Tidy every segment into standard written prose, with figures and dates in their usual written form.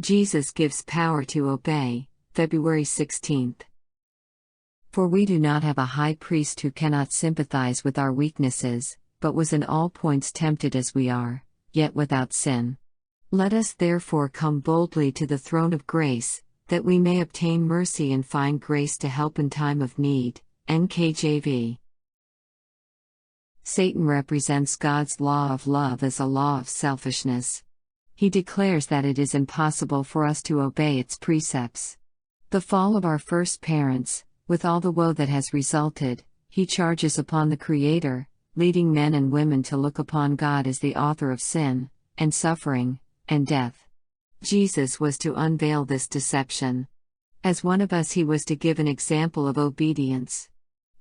Jesus gives power to obey, February 16th. For we do not have a high priest who cannot sympathize with our weaknesses, but was in all points tempted as we are, yet without sin. Let us therefore come boldly to the throne of grace, that we may obtain mercy and find grace to help in time of need. NKJV. Satan represents God's law of love as a law of selfishness. He declares that it is impossible for us to obey its precepts. The fall of our first parents, with all the woe that has resulted, he charges upon the Creator, leading men and women to look upon God as the author of sin, and suffering, and death. Jesus was to unveil this deception. As one of us, he was to give an example of obedience.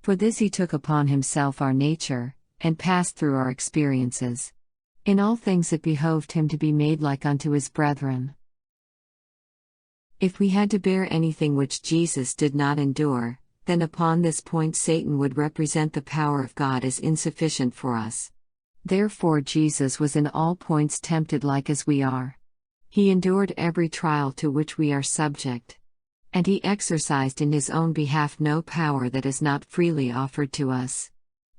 For this he took upon himself our nature, and passed through our experiences. In all things it behoved him to be made like unto his brethren. If we had to bear anything which Jesus did not endure, then upon this point Satan would represent the power of God as insufficient for us. Therefore Jesus was in all points tempted like as we are. He endured every trial to which we are subject. And he exercised in his own behalf no power that is not freely offered to us.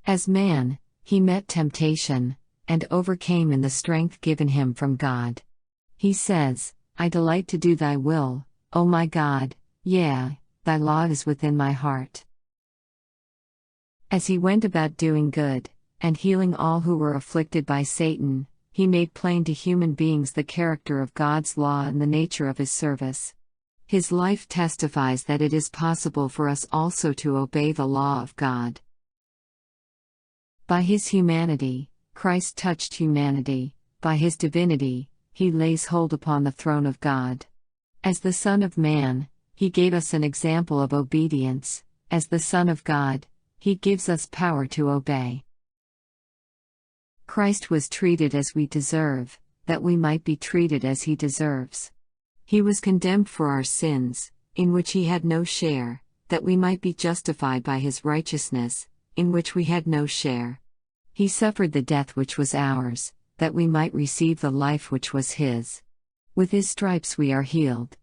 As man, he met temptation, and overcame in the strength given him from God. He says, I delight to do thy will, O my God, yea, thy law is within my heart. As he went about doing good, and healing all who were afflicted by Satan, he made plain to human beings the character of God's law and the nature of his service. His life testifies that it is possible for us also to obey the law of God. By his humanity, Christ touched humanity; by his divinity, he lays hold upon the throne of God. As the Son of Man, he gave us an example of obedience; as the Son of God, he gives us power to obey. Christ was treated as we deserve, that we might be treated as he deserves. He was condemned for our sins, in which he had no share, that we might be justified by his righteousness, in which we had no share. He suffered the death which was ours, that we might receive the life which was his. With his stripes we are healed.